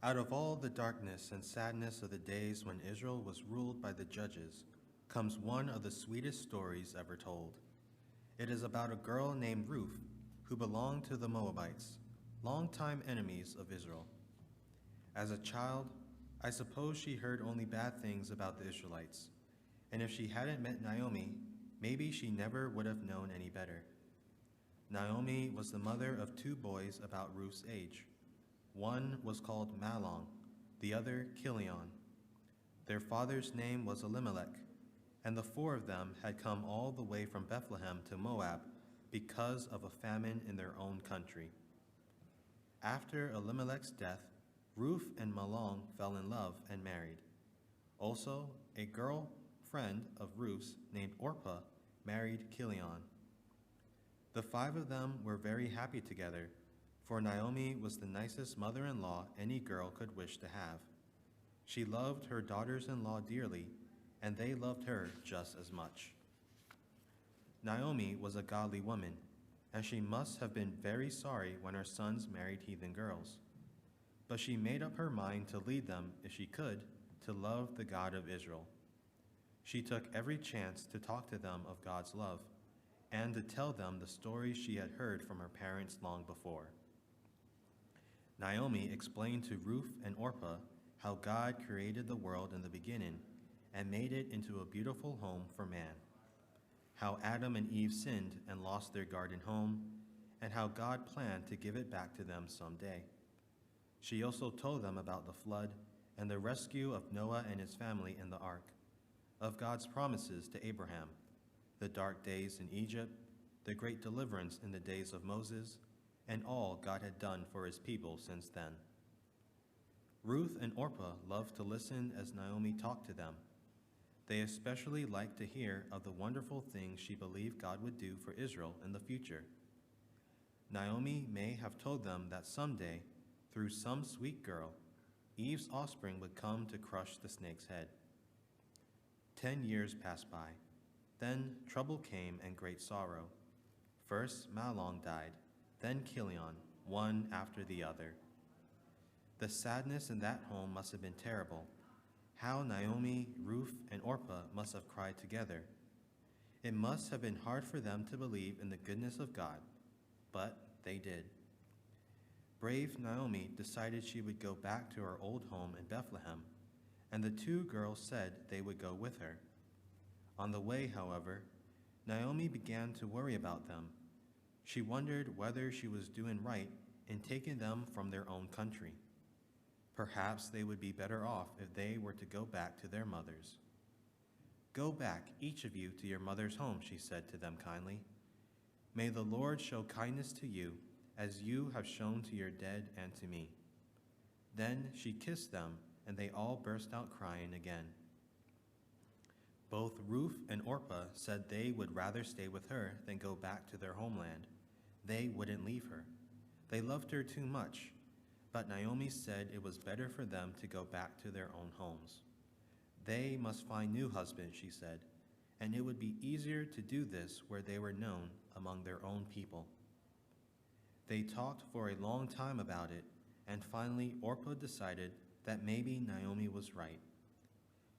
Out of all the darkness and sadness of the days when Israel was ruled by the judges, comes one of the sweetest stories ever told. It is about a girl named Ruth who belonged to the Moabites, longtime enemies of Israel. As a child, I suppose she heard only bad things about the Israelites, and if she hadn't met Naomi, maybe she never would have known any better. Naomi was the mother of two boys about Ruth's age. One was called Mahlon, the other Chilion. Their father's name was Elimelech, and the four of them had come all the way from Bethlehem to Moab because of a famine in their own country. After Elimelech's death, Ruth and Mahlon fell in love and married. Also, a girl friend of Ruth's named Orpah married Chilion. The five of them were very happy together, for Naomi was the nicest mother-in-law any girl could wish to have. She loved her daughters-in-law dearly, and they loved her just as much. Naomi was a godly woman, and she must have been very sorry when her sons married heathen girls. But she made up her mind to lead them, if she could, to love the God of Israel. She took every chance to talk to them of God's love, and to tell them the stories she had heard from her parents long before. Naomi explained to Ruth and Orpah how God created the world in the beginning and made it into a beautiful home for man, how Adam and Eve sinned and lost their garden home, and how God planned to give it back to them someday. She also told them about the flood and the rescue of Noah and his family in the ark, of God's promises to Abraham, the dark days in Egypt, the great deliverance in the days of Moses, and all God had done for his people since then. Ruth and Orpah loved to listen as Naomi talked to them. They especially liked to hear of the wonderful things she believed God would do for Israel in the future. Naomi may have told them that someday, through some sweet girl, Eve's offspring would come to crush the snake's head. 10 years passed by. Then trouble came and great sorrow. First Mahlon died, then Chilion, one after the other. The sadness in that home must have been terrible. How Naomi, Ruth, and Orpah must have cried together. It must have been hard for them to believe in the goodness of God, but they did. Brave Naomi decided she would go back to her old home in Bethlehem, and the two girls said they would go with her. On the way, however, Naomi began to worry about them. She wondered whether she was doing right in taking them from their own country. Perhaps they would be better off if they were to go back to their mothers. "Go back, each of you, to your mother's home," she said to them kindly. "May the Lord show kindness to you, as you have shown to your dead and to me." Then she kissed them, and they all burst out crying again. Both Ruth and Orpah said they would rather stay with her than go back to their homeland. They wouldn't leave her. They loved her too much, but Naomi said it was better for them to go back to their own homes. They must find new husbands, she said, and it would be easier to do this where they were known among their own people. They talked for a long time about it, and finally Orpah decided that maybe Naomi was right.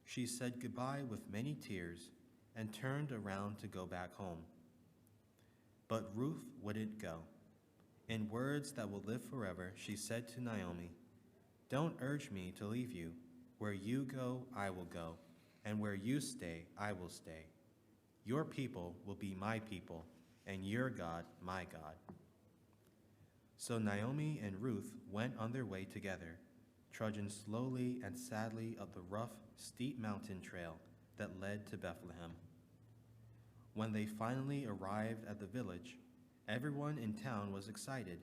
She said goodbye with many tears and turned around to go back home. But Ruth wouldn't go. In words that will live forever, she said to Naomi, "Don't urge me to leave you. Where you go, I will go, and where you stay, I will stay. Your people will be my people, and your God, my God." So Naomi and Ruth went on their way together, trudging slowly and sadly up the rough, steep mountain trail that led to Bethlehem. When they finally arrived at the village, everyone in town was excited.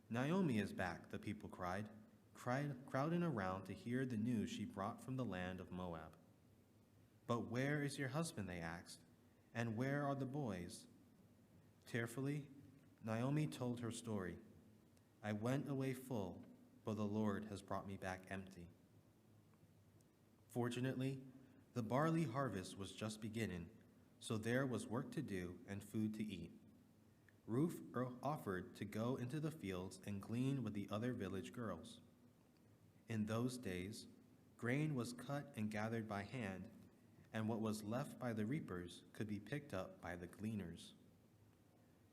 "Naomi is back," the people cried, crowding around to hear the news she brought from the land of Moab. "But where is your husband?" they asked, "and where are the boys?" Tearfully, Naomi told her story. "I went away full, but the Lord has brought me back empty." Fortunately, the barley harvest was just beginning, so there was work to do and food to eat. Ruth offered to go into the fields and glean with the other village girls. In those days, grain was cut and gathered by hand, and what was left by the reapers could be picked up by the gleaners.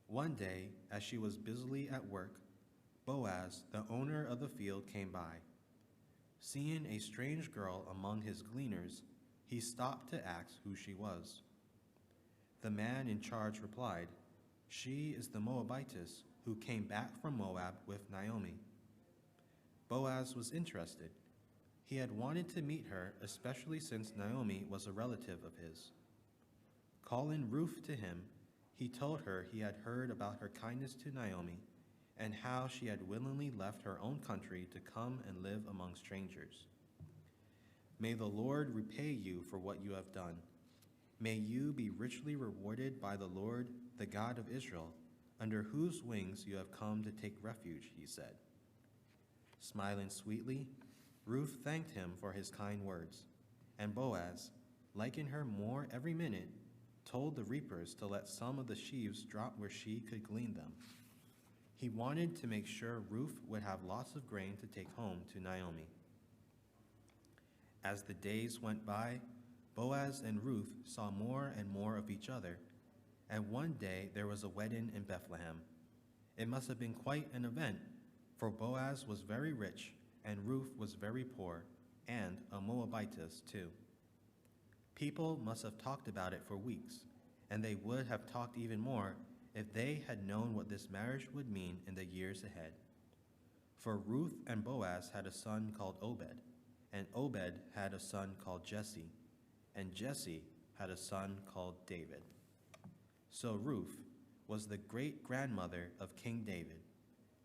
One day, as she was busily at work, Boaz, the owner of the field, came by. Seeing a strange girl among his gleaners, he stopped to ask who she was. The man in charge replied, "She is the Moabitess who came back from Moab with Naomi." Boaz was interested. He had wanted to meet her, especially since Naomi was a relative of his. Calling Ruth to him, he told her he had heard about her kindness to Naomi and how she had willingly left her own country to come and live among strangers. "May the Lord repay you for what you have done. May you be richly rewarded by the Lord, the God of Israel, under whose wings you have come to take refuge," he said. Smiling sweetly, Ruth thanked him for his kind words, and Boaz, liking her more every minute, told the reapers to let some of the sheaves drop where she could glean them. He wanted to make sure Ruth would have lots of grain to take home to Naomi. As the days went by, Boaz and Ruth saw more and more of each other, and one day there was a wedding in Bethlehem. It must have been quite an event, for Boaz was very rich and Ruth was very poor, and a Moabitess too. People must have talked about it for weeks, and they would have talked even more if they had known what this marriage would mean in the years ahead. For Ruth and Boaz had a son called Obed, and Obed had a son called Jesse, and Jesse had a son called David. So Ruth was the great-grandmother of King David.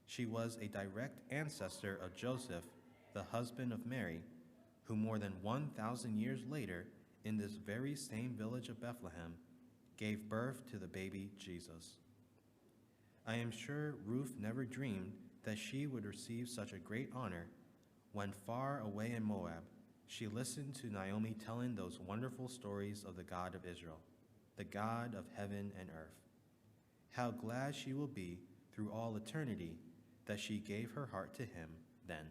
She was a direct ancestor of Joseph, the husband of Mary, who more than 1,000 years later, in this very same village of Bethlehem, gave birth to the baby Jesus. I am sure Ruth never dreamed that she would receive such a great honor when, far away in Moab, she listened to Naomi telling those wonderful stories of the God of Israel, the God of heaven and earth. How glad she will be through all eternity that she gave her heart to him then.